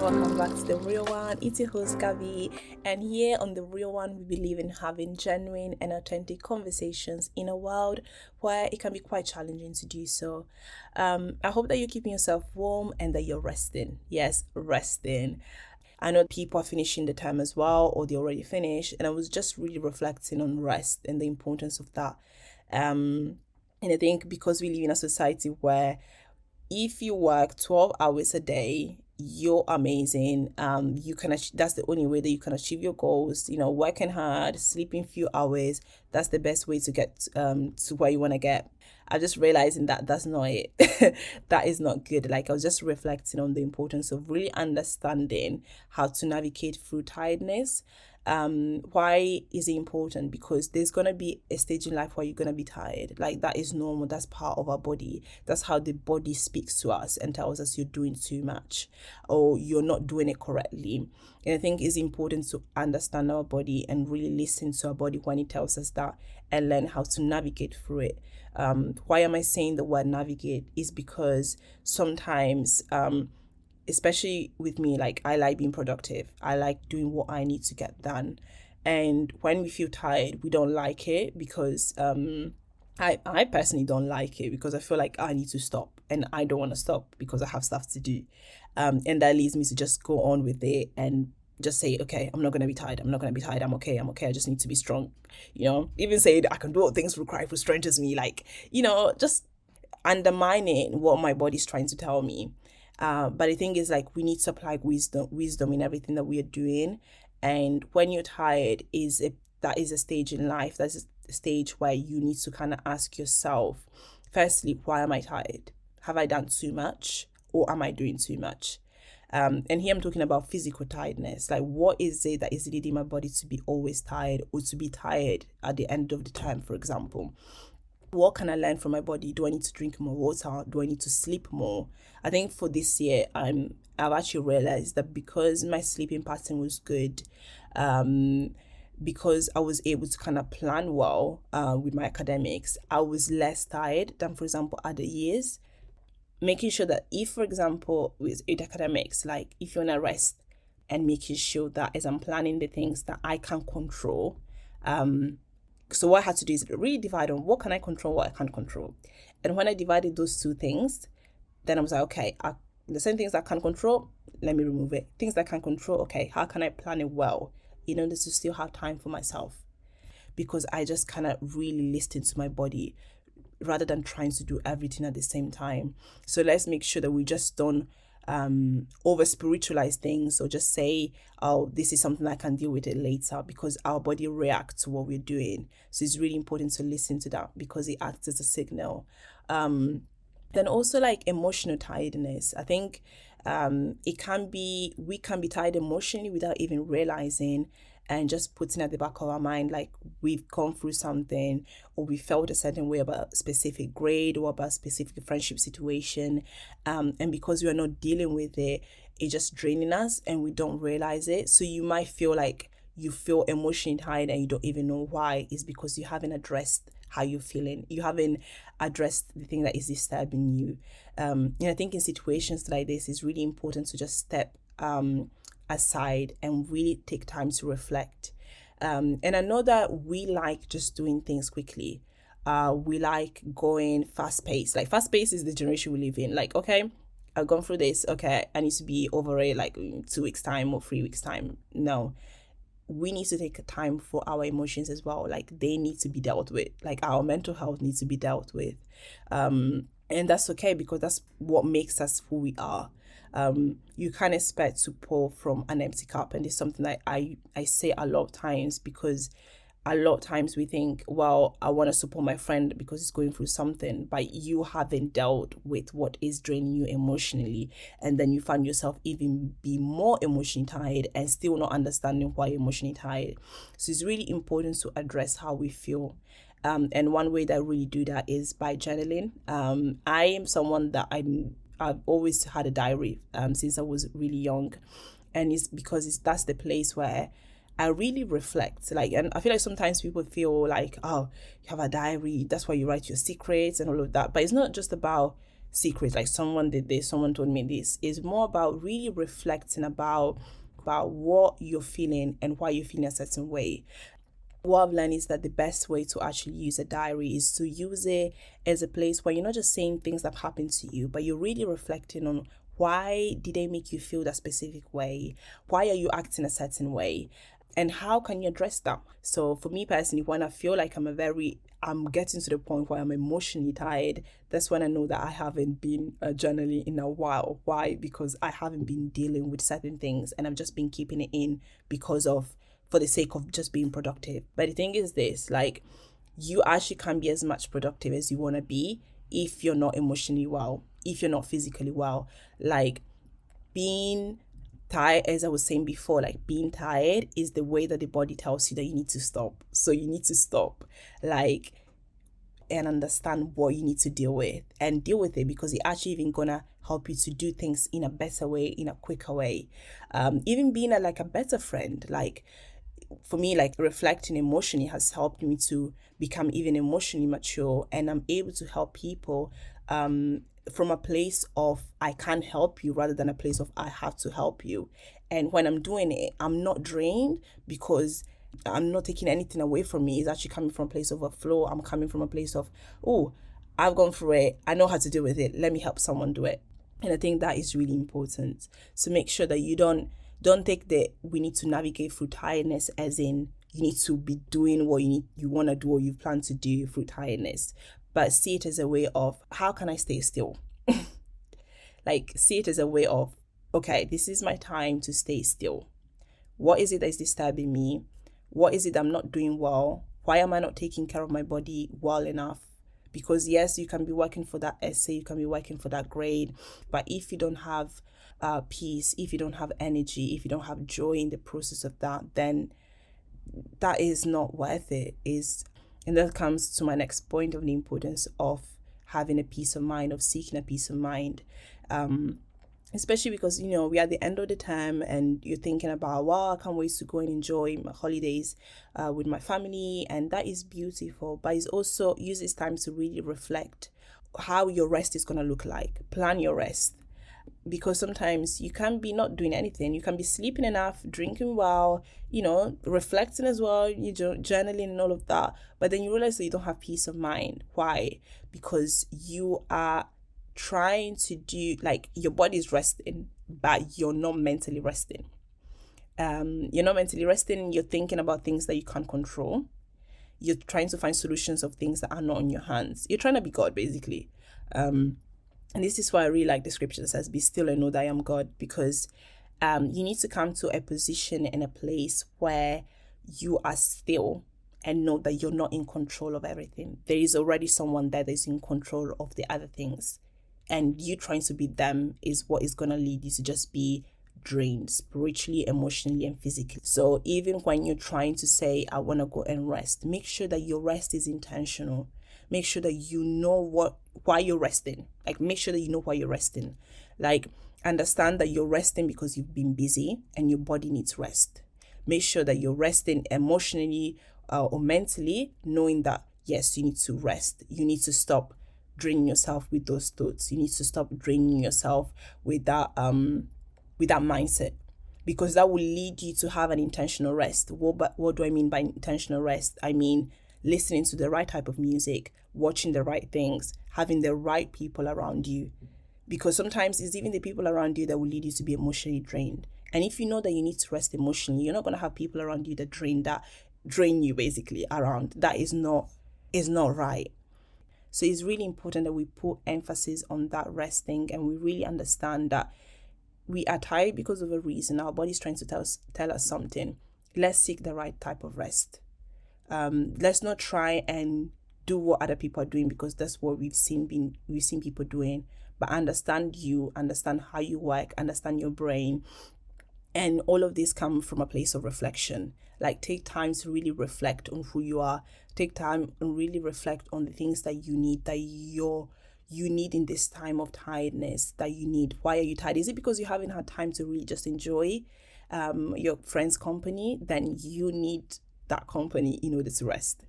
welcome back to The Real One. It's your host Gabi, and here on The Real One, we believe in having genuine and authentic conversations in a world where it can be quite challenging to do so. I hope that you're keeping yourself warm and that you're resting. Yes, resting. I know people are finishing the term as well, or they already finished, and I was just really reflecting on rest and the importance of that. And I think because we live in a society where if you work 12 hours a day, you're amazing. You can that's the only way that you can achieve your goals. Working hard, sleeping few hours, that's the best way to get to where you want to get. I'm just realizing that that's not it. That is not good. Like, I was just reflecting on the importance of really understanding how to navigate through tiredness. Why is it important? Because there's gonna be a stage in life where you're gonna be tired. Like, that is normal. That's part of our body. That's how the body speaks to us and tells us you're doing too much or you're not doing it correctly. And I think it's important to understand our body and really listen to our body when it tells us that and learn how to navigate through it. Why am I saying the word navigate? Is because sometimes, especially with me, like, I like being productive. I like doing what I need to get done. And when we feel tired, we don't like it because I personally don't like it because I feel like I need to stop and I don't want to stop because I have stuff to do. And that leads me to just go on with it and just say, okay, I'm not going to be tired. I'm not going to be tired. I'm okay. I just need to be strong. Even say that I can do all things through Christ who strengthens me. Like, just undermining what my body's trying to tell me. But the thing is, like, we need to apply wisdom in everything that we are doing. And when you're tired, that is a stage in life. That's a stage where you need to kind of ask yourself, firstly, why am I tired? Have I done too much or am I doing too much? And here I'm talking about physical tiredness. Like, what is it that is leading my body to be always tired or to be tired at the end of the term, for example? What can I learn from my body? Do I need to drink more water? Do I need to sleep more? I think for this year, I've actually realized that because my sleeping pattern was good, because I was able to kind of plan well with my academics, I was less tired than, for example, other years. Making sure that if, for example, with academics, like, if you want to rest and making sure that as I'm planning the things that I can control, so what I had to do is really divide on what can I control, what I can't control. And when I divided those two things, then I was like, okay, the same things I can't control, let me remove it. Things that I can control, okay, how can I plan it well in order to still have time for myself? Because I just kind of really listened to my body rather than trying to do everything at the same time. So let's make sure that we just don't over spiritualize things or just say, oh, this is something I can deal with it later, because our body reacts to what we're doing. So it's really important to listen to that because it acts as a signal. Then also, like, emotional tiredness. I think we can be tired emotionally without even realizing, and just putting at the back of our mind, like, we've gone through something or we felt a certain way about a specific grade or about a specific friendship situation. And because we are not dealing with it, it's just draining us and we don't realize it. So you might feel like you feel emotionally tired and you don't even know why. It's because you haven't addressed how you're feeling. You haven't addressed the thing that is disturbing you. And I think in situations like this, it's really important to just step aside and really take time to reflect. And I know that we like just doing things quickly. We like going fast paced. Like, fast paced is the generation we live in. Like, okay, I've gone through this. Okay, I need to be over it like in 2 weeks time or 3 weeks time. No, we need to take time for our emotions as well. Like, they need to be dealt with. Like, our mental health needs to be dealt with. And that's okay because that's what makes us who we are. You can't expect to pour from an empty cup. And it's something that I say a lot of times, because a lot of times we think, well, I want to support my friend because he's going through something, but you haven't dealt with what is draining you emotionally. And then you find yourself even be more emotionally tired and still not understanding why you're emotionally tired. So it's really important to address how we feel. And one way that I really do that is by journaling. I am someone that I've always had a diary since I was really young. And it's because that's the place where I really reflect. Like, and I feel like sometimes people feel like, oh, you have a diary, that's why you write your secrets and all of that. But it's not just about secret, like someone did this, someone told me this. It's more about really reflecting about what you're feeling and why you're feeling a certain way. What I've learned is that the best way to actually use a diary is to use it as a place where you're not just saying things that happened to you, but you're really reflecting on why did they make you feel that specific way? Why are you acting a certain way? And how can you address that? So for me personally, when I feel like I'm getting to the point where I'm emotionally tired, that's when I know that I haven't been journaling in a while. Why? Because I haven't been dealing with certain things and I've just been keeping it in for the sake of just being productive. But the thing is this, like, you actually can't be as much productive as you want to be if you're not emotionally well, if you're not physically well. Like, being tired, as I was saying before, like, being tired is the way that the body tells you that you need to stop. So you need to stop, like, and understand what you need to deal with and deal with it, because it's actually even gonna help you to do things in a better way, in a quicker way. Even being like a better friend, like, for me, like, reflecting emotionally has helped me to become even emotionally mature, and I'm able to help people from a place of I can help you rather than a place of I have to help you. And when I'm doing it, I'm not drained because I'm not taking anything away from me. It's actually coming from a place of a flow. I'm coming from a place of, oh, I've gone through it, I know how to deal with it, let me help someone do it. And I think that is really important. So make sure that you don't think that we need to navigate through tiredness as in you need to be doing what you want to do or you plan to do through tiredness, but see it as a way of, how can I stay still? Like, see it as a way of, okay, this is my time to stay still. What is it that is disturbing me? What is it that I'm not doing well? Why am I not taking care of my body well enough? Because yes, you can be working for that essay, you can be working for that grade, but if you don't have peace, if you don't have energy, if you don't have joy in the process of that, then that is not worth it. And that comes to my next point of the importance of having a peace of mind, of seeking a peace of mind. Especially because, we're at the end of the term and you're thinking about, wow, I can't wait to go and enjoy my holidays with my family. And that is beautiful. But it's also, use this time to really reflect how your rest is going to look like. Plan your rest. Because sometimes you can be not doing anything. You can be sleeping enough, drinking well, reflecting as well, journaling and all of that. But then you realize that you don't have peace of mind. Why? Because you are trying to do, like, your body is resting, but you're not mentally resting. You're not mentally resting. You're thinking about things that you can't control. You're trying to find solutions of things that are not in your hands. You're trying to be God, basically. And this is why I really like the scripture that says, be still and know that I am God, because you need to come to a position and a place where you are still and know that you're not in control of everything. There is already someone there that is in control of the other things. And you trying to be them is what is going to lead you to just be drained spiritually, emotionally, and physically. So even when you're trying to say, I want to go and rest, make sure that your rest is intentional. Make sure that you know why you're resting. Like, make sure that you know why you're resting. Like, understand that you're resting because you've been busy and your body needs rest. Make sure that you're resting emotionally or mentally, knowing that, yes, you need to rest. You need to stop draining yourself with those thoughts. You need to stop draining yourself with that mindset, because that will lead you to have an intentional rest. What do I mean by intentional rest? I mean listening to the right type of music, watching the right things, having the right people around you. Because sometimes it's even the people around you that will lead you to be emotionally drained. And if you know that you need to rest emotionally, you're not going to have people around you that drain you basically around. That is not right. So it's really important that we put emphasis on that resting, and we really understand that we are tired because of a reason. Our body's trying to tell us something. Let's seek the right type of rest. Let's not try and do what other people are doing, because that's what we've seen people doing. But understand how you work, understand your brain. And all of this come from a place of reflection. Like, take time to really reflect on who you are. Take time and really reflect on the things that you need, that you need in this time of tiredness, that you need. Why are you tired? Is it because you haven't had time to really just enjoy your friend's company? Then you need that company in order to rest.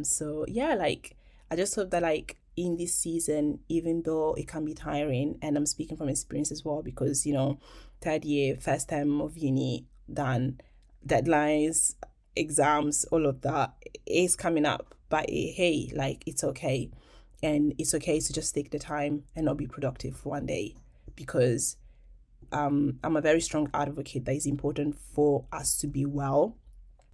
So yeah, like, I just hope that, like, in this season, even though it can be tiring, and I'm speaking from experience as well, because, third year, first time of uni, done, deadlines, exams, all of that is coming up. But hey, like, it's okay. And it's okay to just take the time and not be productive for one day, because I'm a very strong advocate that it's important for us to be well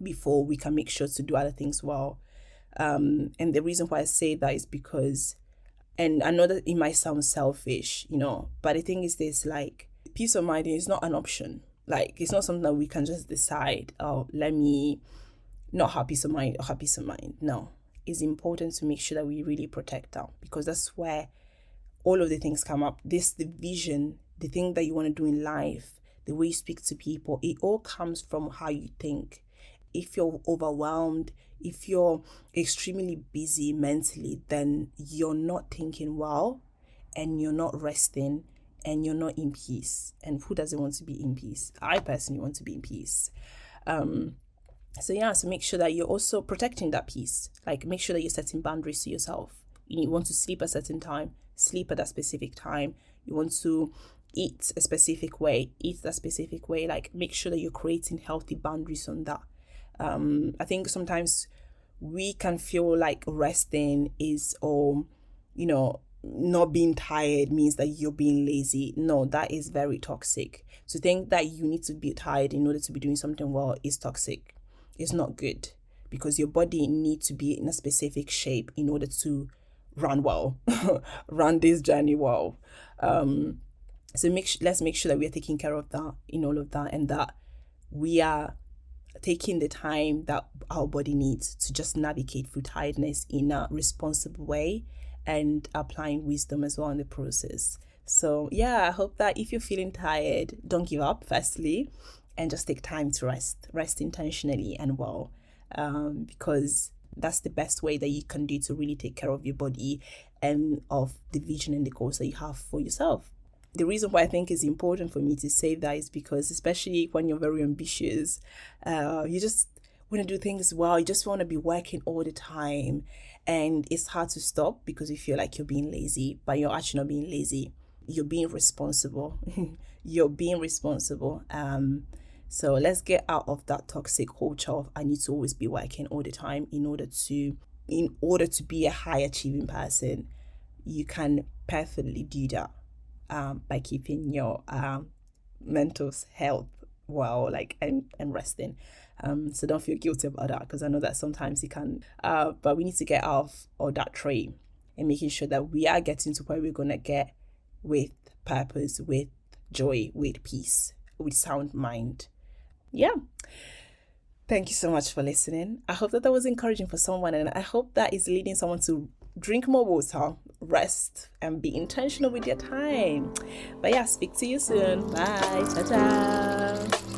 before we can make sure to do other things well. And the reason why I say that is because, and I know that it might sound selfish, but the thing is this, like, peace of mind is not an option. Like, it's not something that we can just decide, oh, let me not have peace of mind or have peace of mind. No, it's important to make sure that we really protect that, because that's where all of the things come up. The vision, the thing that you want to do in life, the way you speak to people, it all comes from how you think. If you're overwhelmed, if you're extremely busy mentally, then you're not thinking well, and you're not resting, and you're not in peace. And who doesn't want to be in peace? I personally want to be in peace. So make sure that you're also protecting that peace. Like, make sure that you're setting boundaries to yourself. You want to sleep a certain time, sleep at that specific time. You want to eat a specific way, eat that specific way. Like, make sure that you're creating healthy boundaries on that. I think sometimes we can feel like resting is, not being tired means that you're being lazy. No, that is very toxic. To think that you need to be tired in order to be doing something well is toxic. It's not good, because your body needs to be in a specific shape in order to run well, run this journey well. So let's make sure that we are taking care of that in all of that, and that we are taking the time that our body needs to just navigate through tiredness in a responsible way, and applying wisdom as well in the process. So I hope that if you're feeling tired, don't give up, firstly, and just take time to rest intentionally and well, because that's the best way that you can do to really take care of your body and of the vision and the goals that you have for yourself. The reason why I think it's important for me to say that is because, especially when you're very ambitious, you just want to do things well. You just want to be working all the time, and it's hard to stop because you feel like you're being lazy, but you're actually not being lazy. You're being responsible. You're being responsible. So let's get out of that toxic culture of I need to always be working all the time in order to be a high achieving person. You can perfectly do that by keeping your mental health well, like, and resting. So don't feel guilty about that, because I know that sometimes you can, but we need to get out of all that train and making sure that we are getting to where we're going to get with purpose, with joy, with peace, with sound mind. Thank you so much for listening. I hope that was encouraging for someone, and I hope that is leading someone to drink more water, rest, and be intentional with your time. But speak to you soon. Bye. Ta-ta.